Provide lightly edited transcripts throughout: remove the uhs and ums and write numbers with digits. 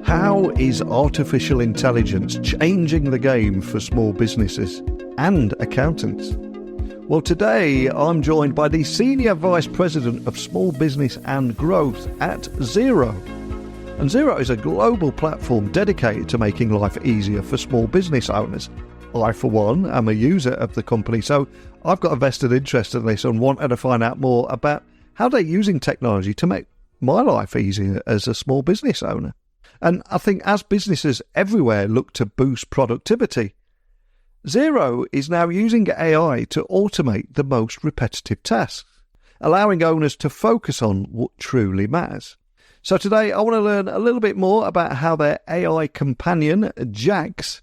How is artificial intelligence changing the game for small businesses and accountants? Well, today I'm joined by the Senior Vice President of Small Business and Growth at Xero. And Xero is a global platform dedicated to making life easier for small business owners. I, for one, am a user of the company, so I've got a vested interest in this and wanted to find out more about how they're using technology to make my life easier as a small business owner. And I think as businesses everywhere look to boost productivity, Xero is now using AI to automate the most repetitive tasks, allowing owners to focus on what truly matters. So today I want to learn a little bit more about how their AI companion, JAX,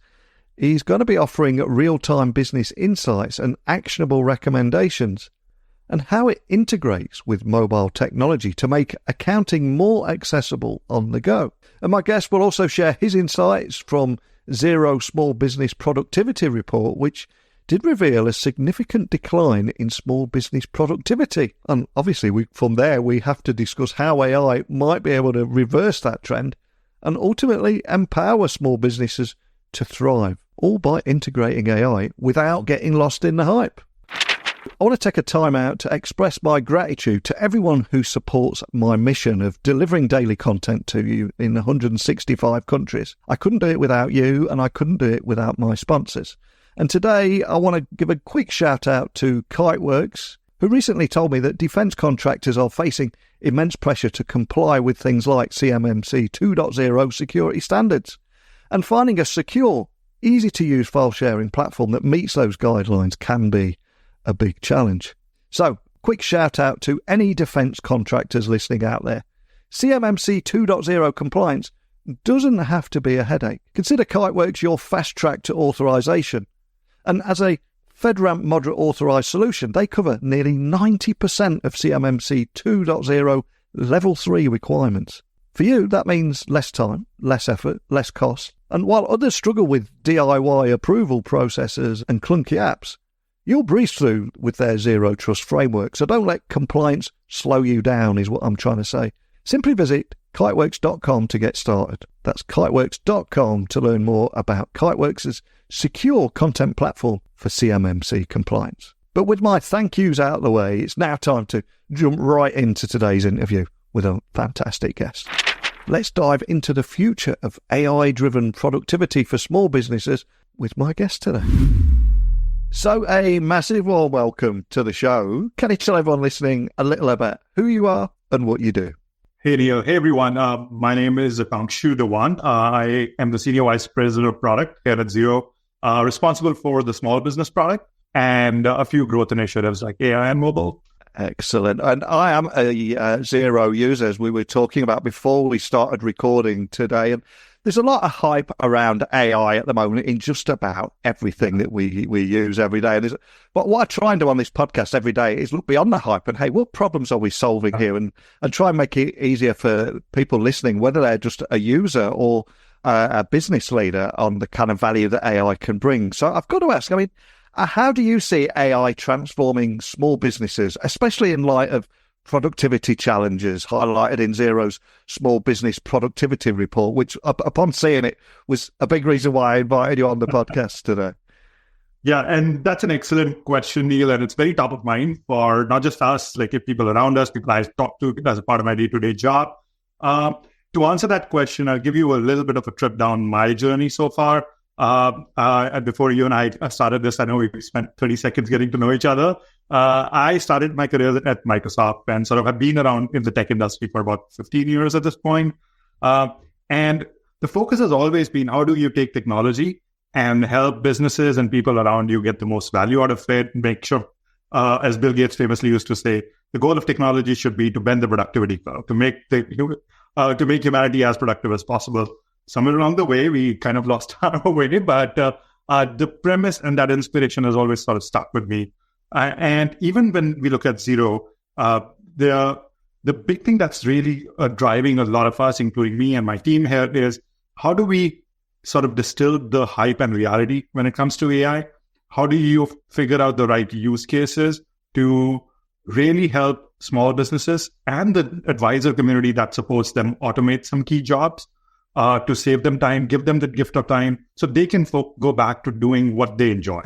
is going to be offering real-time business insights and actionable recommendations, and how it integrates with mobile technology to make accounting more accessible on the go. And my guest will also share his insights from Xero Small Business Productivity Report, which did reveal a significant decline in small business productivity. And obviously, from there, we have to discuss how AI might be able to reverse that trend and ultimately empower small businesses to thrive, all by integrating AI without getting lost in the hype. I want to take a time out to express my gratitude to everyone who supports my mission of delivering daily content to you in 165 countries. I couldn't do it without you, and I couldn't do it without my sponsors. And today I want to give a quick shout out to Kiteworks, who recently told me that defence contractors are facing immense pressure to comply with things like CMMC 2.0 security standards. And finding a secure, easy-to-use file sharing platform that meets those guidelines can be a big challenge. So, quick shout out to any defence contractors listening out there. CMMC 2.0 compliance doesn't have to be a headache. Consider Kiteworks your fast track to authorisation. And as a FedRAMP moderate authorised solution, they cover nearly 90% of CMMC 2.0 Level 3 requirements. For you, that means less time, less effort, less cost. And while others struggle with DIY approval processes and clunky apps, you'll breeze through with their Zero Trust framework, so don't let compliance slow you down, is what I'm trying to say. Simply visit kiteworks.com to get started. That's kiteworks.com to learn more about Kiteworks' secure content platform for CMMC compliance. But with my thank yous out of the way, it's now time to jump right into today's interview with a fantastic guest. Let's dive into the future of AI-driven productivity for small businesses with my guest today. So a massive warm welcome to the show. Can you tell everyone listening a little about who you are and what you do? Hey, Neil. Hey, everyone. My name is Akankshu Dhawan. I am the Senior Vice President of Product here at Xero, responsible for the small business product and a few growth initiatives like AI and mobile. Excellent. And I am a Xero user, as we were talking about before we started recording today. And there's a lot of hype around AI at the moment in just about everything that we use every day. But what I try and do on this podcast every day is look beyond the hype and, hey, what problems are we solving here? And try and make it easier for people listening, whether they're just a user or a business leader, on the kind of value that AI can bring. So I've got to ask, how do you see AI transforming small businesses, especially in light of productivity challenges highlighted in Xero's Small Business Productivity Report, which, upon seeing it, was a big reason why I invited you on the podcast today? Yeah, and that's an excellent question, Neil, and it's very top of mind for not just us, like if people around us, people I talk to as a part of my day-to-day job. To answer that question, I'll give you a little bit of a trip down my journey so far. And before you and I started this, I know we spent 30 seconds getting to know each other. I started my career at Microsoft and sort of have been around in the tech industry for about 15 years at this point. And the focus has always been, how do you take technology and help businesses and people around you get the most value out of it, make sure, as Bill Gates famously used to say, the goal of technology should be to bend the productivity curve, to make humanity as productive as possible. Somewhere along the way, we kind of lost our way, but the premise and that inspiration has always sort of stuck with me. And even when we look at Xero, the big thing that's really driving a lot of us, including me and my team here, is how do we sort of distill the hype and reality when it comes to AI? How do you figure out the right use cases to really help small businesses and the advisor community that supports them automate some key jobs? to save them time, give them the gift of time so they can go back to doing what they enjoy.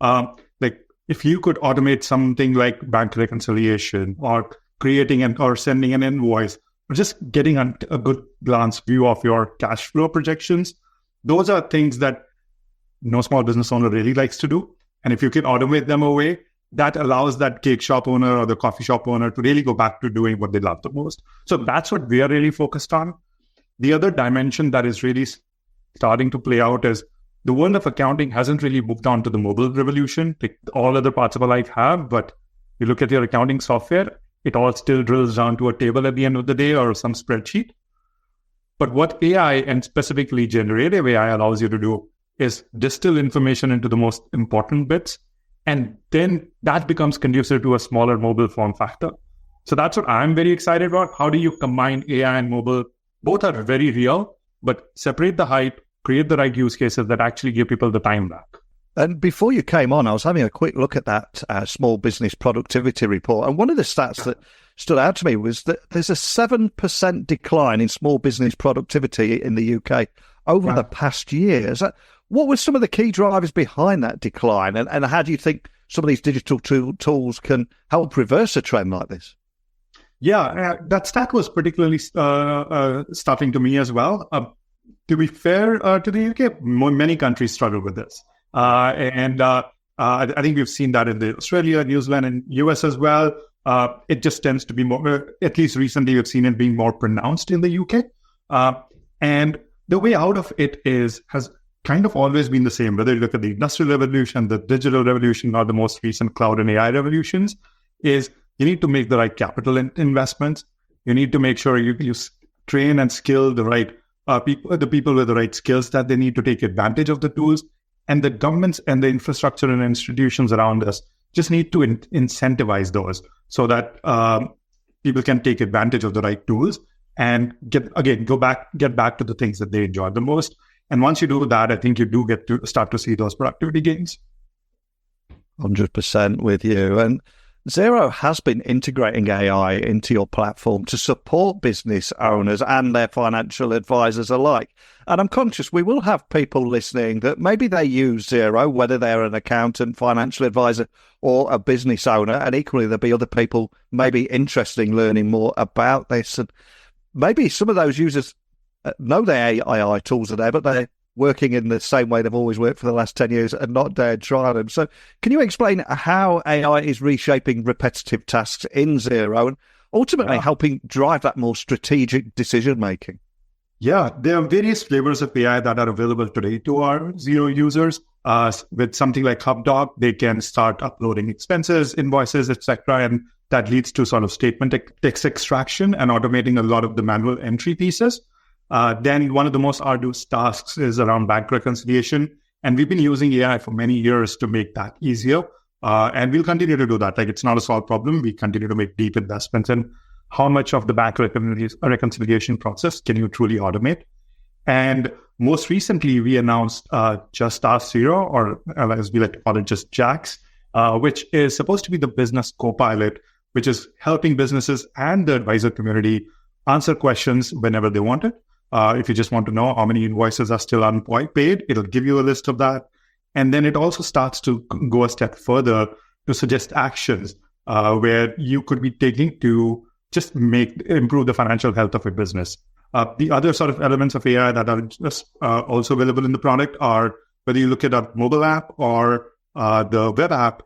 Like if you could automate something like bank reconciliation or creating or sending an invoice or just getting a good glance view of your cash flow projections, those are things that no small business owner really likes to do. And if you can automate them away, that allows that cake shop owner or the coffee shop owner to really go back to doing what they love the most. So that's what we are really focused on. The other dimension that is really starting to play out is the world of accounting hasn't really moved on to the mobile revolution, like all other parts of our life have. But you look at your accounting software, it all still drills down to a table at the end of the day or some spreadsheet. But what AI and specifically generative AI allows you to do is distill information into the most important bits. And then that becomes conducive to a smaller mobile form factor. So that's what I'm very excited about. How do you combine AI and mobile? Both are very real, but separate the hype, create the right use cases that actually give people the time back. And before you came on, I was having a quick look at that small business productivity report. And one of the stats that stood out to me was that there's a 7% decline in small business productivity in the UK over the past year. What were some of the key drivers behind that decline? And how do you think some of these digital tools can help reverse a trend like this? Yeah, that stat was particularly startling to me as well. To be fair to the UK, many countries struggle with this. I think we've seen that in Australia, New Zealand, and US as well. It just tends to be more, at least recently, we've seen it being more pronounced in the UK. And the way out of it has kind of always been the same, whether you look at the industrial revolution, the digital revolution, or the most recent cloud and AI revolutions, is you need to make the right capital investments. You need to make sure you train and skill the right people with the right skills that they need to take advantage of the tools. And the governments and the infrastructure and institutions around us just need to incentivize those so that people can take advantage of the right tools and get back to the things that they enjoy the most. And once you do that, I think you do get to start to see those productivity gains. 100% with you. And Xero has been integrating AI into your platform to support business owners and their financial advisors alike. And I'm conscious we will have people listening that maybe they use Xero, whether they're an accountant, financial advisor, or a business owner. And equally, there'll be other people maybe interested in learning more about this. And maybe some of those users know their AI tools are there, but they're working in the same way they've always worked for the last 10 years and not dared try them. So can you explain how AI is reshaping repetitive tasks in Xero and ultimately helping drive that more strategic decision-making? Yeah, there are various flavors of AI that are available today to our Xero users. With something like HubDoc, they can start uploading expenses, invoices, etc., and that leads to sort of statement text extraction and automating a lot of the manual entry pieces. Then one of the most arduous tasks is around bank reconciliation. And we've been using AI for many years to make that easier. And we'll continue to do that. Like, it's not a solved problem. We continue to make deep investments in how much of the bank reconciliation process can you truly automate. And most recently, we announced Just Ask Xero, or as we like to call it, just JAX, which is supposed to be the business co-pilot, which is helping businesses and the advisor community answer questions whenever they want it. If you just want to know how many invoices are still unpaid, it'll give you a list of that. And then it also starts to go a step further to suggest actions where you could be taking to just improve the financial health of your business. The other sort of elements of AI that are just also available in the product are, whether you look at a mobile app or the web app,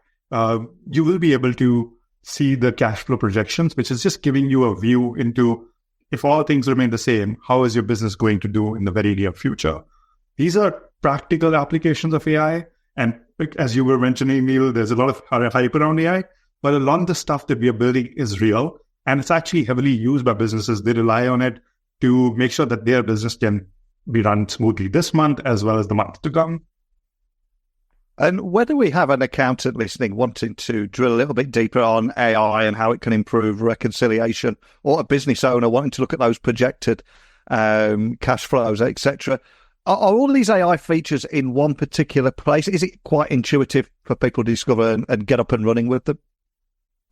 you will be able to see the cash flow projections, which is just giving you a view into, if all things remain the same, how is your business going to do in the very near future? These are practical applications of AI. And as you were mentioning, Neil, there's a lot of hype around AI, but a lot of the stuff that we are building is real. And it's actually heavily used by businesses. They rely on it to make sure that their business can be run smoothly this month as well as the month to come. And whether we have an accountant listening wanting to drill a little bit deeper on AI and how it can improve reconciliation, or a business owner wanting to look at those projected cash flows, etc., are all these AI features in one particular place? Is it quite intuitive for people to discover and get up and running with them?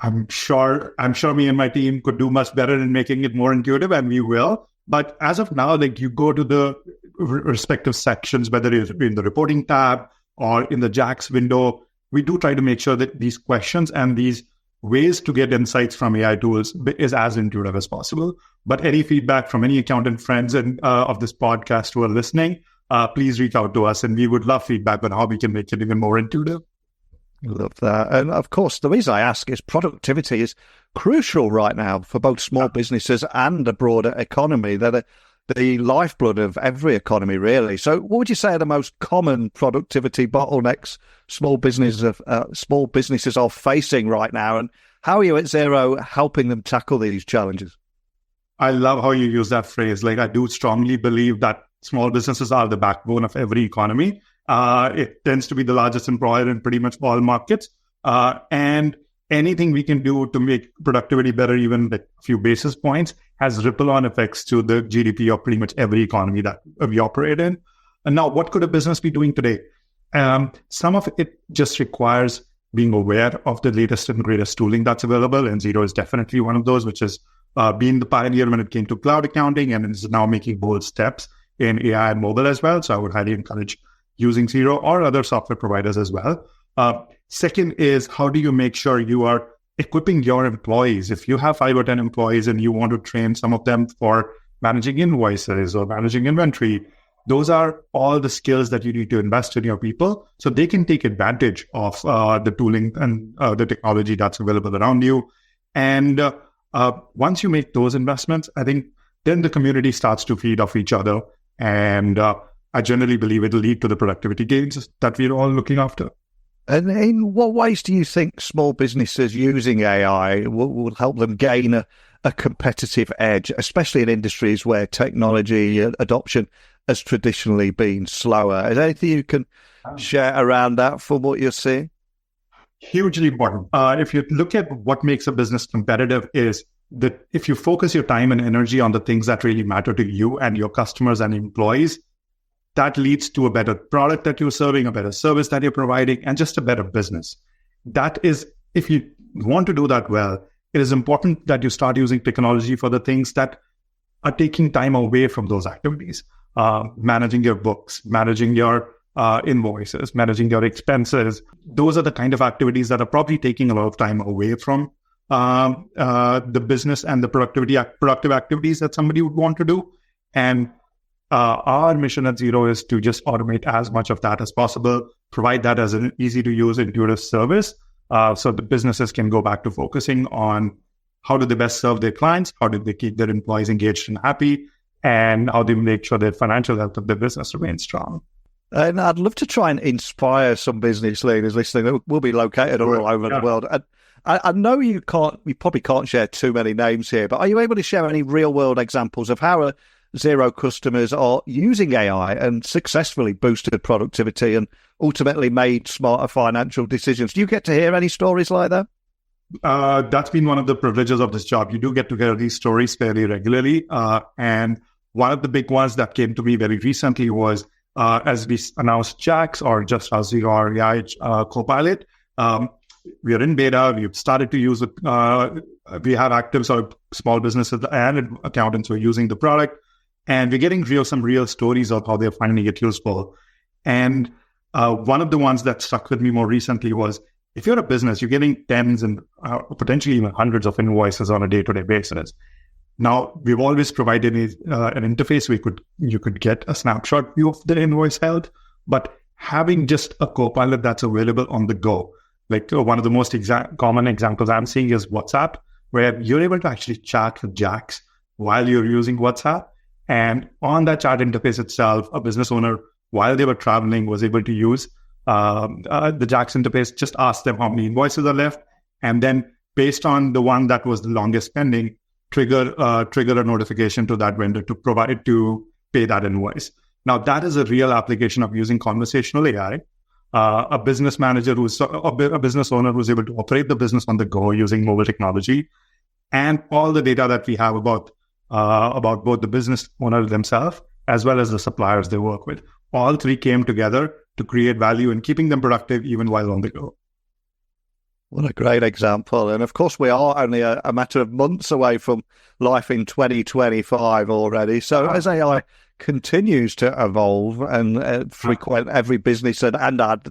I'm sure me and my team could do much better in making it more intuitive, and we will. But as of now, like you go to the respective sections, whether it's in the reporting tab or in the JAX window, we do try to make sure that these questions and these ways to get insights from AI tools is as intuitive as possible. But any feedback from any accountant friends and of this podcast who are listening, please reach out to us, and we would love feedback on how we can make it even more intuitive. Love that. And of course, the reason I ask is productivity is crucial right now for both small businesses and the broader economy. They're the lifeblood of every economy, really. So what would you say are the most common productivity bottlenecks small businesses are facing right now? And how are you at Xero helping them tackle these challenges? I love how you use that phrase. Like, I do strongly believe that small businesses are the backbone of every economy. It tends to be the largest employer in pretty much all markets. And anything we can do to make productivity better, even like a few basis points, has ripple-on effects to the GDP of pretty much every economy that we operate in. And now, what could a business be doing today? Some of it just requires being aware of the latest and greatest tooling that's available. And Xero is definitely one of those, which has been the pioneer when it came to cloud accounting, and is now making bold steps in AI and mobile as well. So I would highly encourage using Xero or other software providers as well. Second is, how do you make sure you are equipping your employees? If you have 5 or 10 employees and you want to train some of them for managing invoices or managing inventory, those are all the skills that you need to invest in your people so they can take advantage of the tooling and the technology that's available around you. And once you make those investments, I think then the community starts to feed off each other. And I generally believe it'll lead to the productivity gains that we're all looking after. And in what ways do you think small businesses using AI will help them gain a competitive edge, especially in industries where technology adoption has traditionally been slower? Is there anything you can share around that from what you're seeing? Hugely important. If you look at what makes a business competitive, is that if you focus your time and energy on the things that really matter to you and your customers and employees, that leads to a better product that you're serving, a better service that you're providing, and just a better business. That is, if you want to do that well, it is important that you start using technology for the things that are taking time away from those activities. Managing your books, managing your invoices, managing your expenses. Those are the kind of activities that are probably taking a lot of time away from the business and the productive activities that somebody would want to do. And our mission at Xero is to just automate as much of that as possible, provide that as an easy to use, intuitive service, so the businesses can go back to focusing on how do they best serve their clients, how do they keep their employees engaged and happy, and how do they make sure that financial health of their business remains strong. And I'd love to try and inspire some business leaders listening that will be located all over the world. And I know you probably can't share too many names here, but are you able to share any real world examples of how Xero customers are using AI and successfully boosted productivity and ultimately made smarter financial decisions? Do you get to hear any stories like that? That's been one of the privileges of this job. You do get to hear these stories fairly regularly. And one of the big ones that came to me very recently was, as we announced JAX, or just as Xero AI Copilot, we are in beta. We've started to use it. We have active small businesses and accountants who are using the product. And we're getting some real stories of how they're finding it useful. And one of the ones that stuck with me more recently was, if you're a business, you're getting tens and potentially even hundreds of invoices on a day-to-day basis. Now, we've always provided an interface where you could get a snapshot view of the invoice health, but having just a Copilot that's available on the go, like one of the most common examples I'm seeing is WhatsApp, where you're able to actually chat with JAX while you're using WhatsApp. And on that chat interface itself, a business owner, while they were traveling, was able to use the JAX interface, just ask them how many invoices are left, and then based on the one that was the longest pending, trigger a notification to that vendor to pay that invoice. Now, that is a real application of using conversational AI. A business manager a business owner who's able to operate the business on the go using mobile technology, and all the data that we have about both the business owner themselves as well as the suppliers they work with. All three came together to create value in keeping them productive even while on the go. What a great example. And of course, we are only a matter of months away from life in 2025 already. So as AI continues to evolve and frequent every business and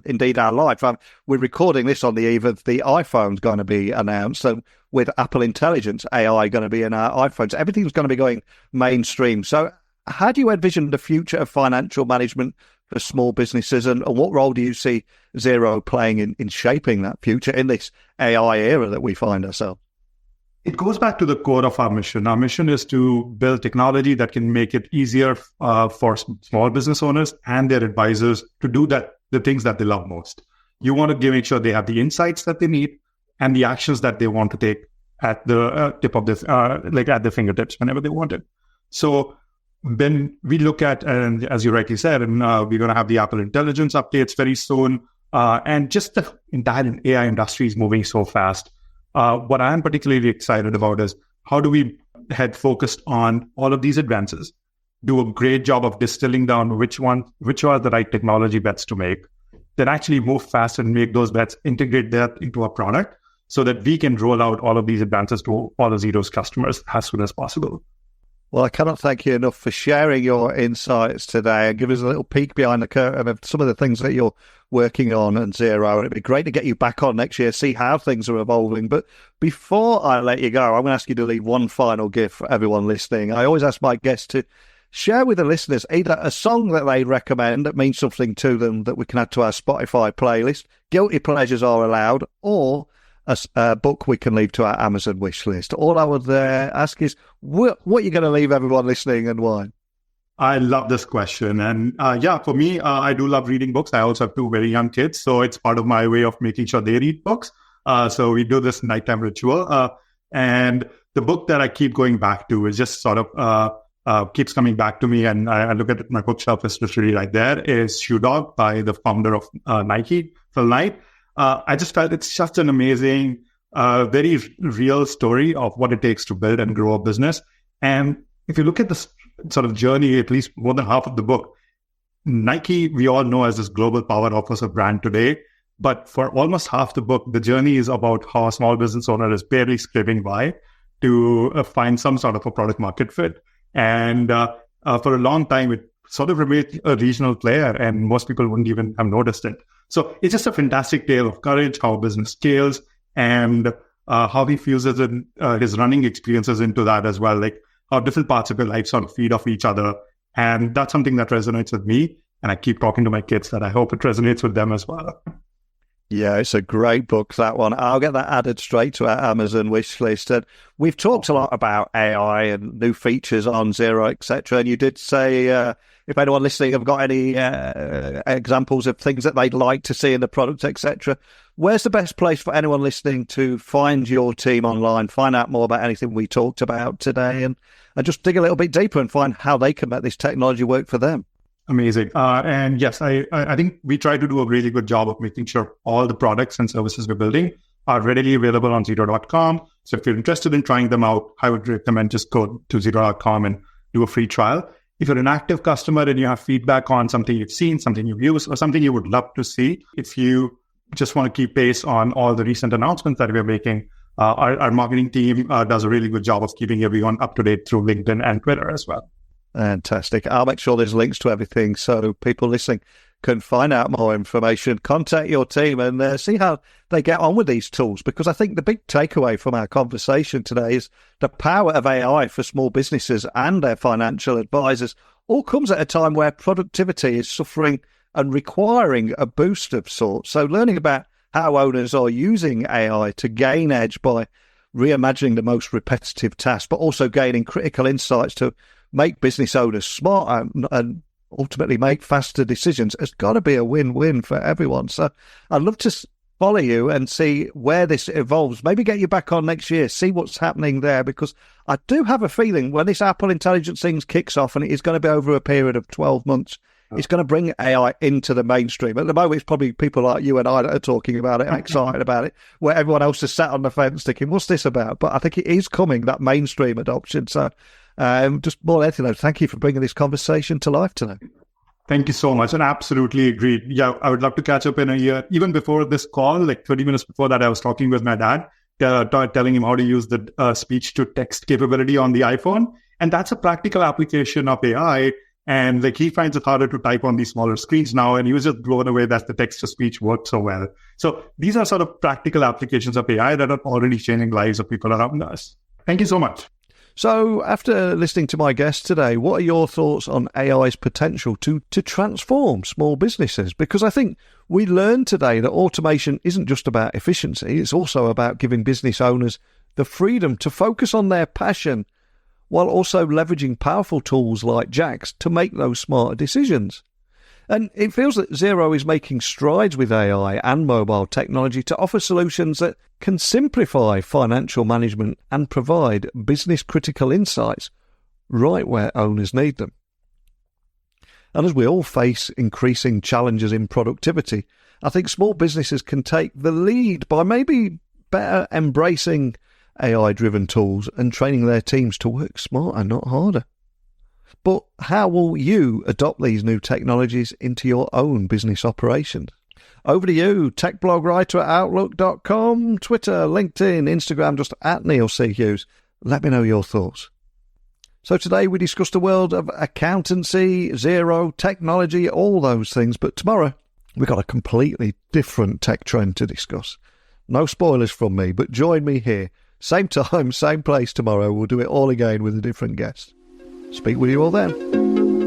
indeed our life, we're recording this on the eve of the iPhone's going to be announced. So with Apple Intelligence, AI going to be in our iPhones, everything's going to be going mainstream. So how do you envision the future of financial management for small businesses, and what role do you see Xero playing in shaping that future in this AI era that we find ourselves? It goes back to the core of our mission. Our mission is to build technology that can make it easier for small business owners and their advisors to do the things that they love most. You want to make sure they have the insights that they need and the actions that they want to take at the tip of this, like at their fingertips whenever they want it. So when we look at, and as you rightly said, and we're going to have the Apple Intelligence updates very soon, and just the entire AI industry is moving so fast. What I'm particularly excited about is how do we head focused on all of these advances, do a great job of distilling down which are the right technology bets to make, then actually move fast and make those bets, integrate that into a product so that we can roll out all of these advances to all of Xero's customers as soon as possible. Well, I cannot thank you enough for sharing your insights today and give us a little peek behind the curtain of some of the things that you're working on at Xero. It'd be great to get you back on next year, see how things are evolving. But before I let you go, I'm going to ask you to leave one final gift for everyone listening. I always ask my guests to share with the listeners either a song that they recommend that means something to them that we can add to our Spotify playlist, guilty pleasures are allowed, or a book we can leave to our Amazon wish list. All I would ask is, what you're going to leave everyone listening and why? I love this question. And for me, I do love reading books. I also have two very young kids, so it's part of my way of making sure they read books. So we do this nighttime ritual. And the book that I keep going back to is just sort of keeps coming back to me. And I look at it, my bookshelf is literally right there, is Shoe Dog by the founder of Nike, Phil Knight. I just felt it's just an amazing, very real story of what it takes to build and grow a business. And if you look at this sort of journey, at least more than half of the book, Nike, we all know as this global powerhouse of brand today. But for almost half the book, the journey is about how a small business owner is barely scraping by to find some sort of a product market fit. And for a long time, it sort of remained a regional player and most people wouldn't even have noticed it. So it's just a fantastic tale of courage, how business scales, and how he fuses in his running experiences into that as well, like how different parts of your life sort of feed off each other. And that's something that resonates with me. And I keep talking to my kids that I hope it resonates with them as well. Yeah, it's a great book, that one. I'll get that added straight to our Amazon wish list. And we've talked a lot about AI and new features on Xero, etc. And you did say, if anyone listening have got any examples of things that they'd like to see in the product, etc., where's the best place for anyone listening to find your team online, find out more about anything we talked about today, and just dig a little bit deeper and find how they can make this technology work for them? Amazing. And yes, I think we try to do a really good job of making sure all the products and services we're building are readily available on Xero.com. So if you're interested in trying them out, I would recommend just go to Xero.com and do a free trial. If you're an active customer and you have feedback on something you've seen, something you've used, or something you would love to see, if you just want to keep pace on all the recent announcements that we're making, our marketing team does a really good job of keeping everyone up to date through LinkedIn and Twitter as well. Fantastic. I'll make sure there's links to everything so people listening can find out more information, contact your team and see how they get on with these tools. Because I think the big takeaway from our conversation today is the power of AI for small businesses and their financial advisors all comes at a time where productivity is suffering and requiring a boost of sorts. So learning about how owners are using AI to gain edge by reimagining the most repetitive tasks, but also gaining critical insights to make business owners smarter and ultimately make faster decisions has got to be a win-win for everyone. So I'd love to follow you and see where this evolves. Maybe get you back on next year, see what's happening there, because I do have a feeling when this Apple Intelligence thing kicks off, and it is going to be over a period of 12 months, it's going to bring AI into the mainstream. At the moment, it's probably people like you and I that are talking about it and excited about it, where everyone else is sat on the fence thinking, what's this about? But I think it is coming, that mainstream adoption. So just more than anything, thank you for bringing this conversation to life today. Thank you so much. And absolutely agreed. Yeah, I would love to catch up in a year. Even before this call, like 30 minutes before that, I was talking with my dad, telling him how to use the speech to text capability on the iPhone. And that's a practical application of AI. And like he finds it harder to type on these smaller screens now. And he was just blown away that the text to speech worked so well. So these are sort of practical applications of AI that are already changing lives of people around us. Thank you so much. So after listening to my guest today, what are your thoughts on AI's potential to transform small businesses? Because I think we learned today that automation isn't just about efficiency, it's also about giving business owners the freedom to focus on their passion while also leveraging powerful tools like JAX to make those smarter decisions. And it feels that Xero is making strides with AI and mobile technology to offer solutions that can simplify financial management and provide business-critical insights right where owners need them. And as we all face increasing challenges in productivity, I think small businesses can take the lead by maybe better embracing AI-driven tools and training their teams to work smarter, not harder. But how will you adopt these new technologies into your own business operations? Over to you, tech blog writer at outlook.com, Twitter, LinkedIn, Instagram, just at Neil C. Hughes. Let me know your thoughts. So today we discussed the world of accountancy, Xero, technology, all those things. But tomorrow we've got a completely different tech trend to discuss. No spoilers from me, but join me here. Same time, same place tomorrow. We'll do it all again with a different guest. Speak with you all then.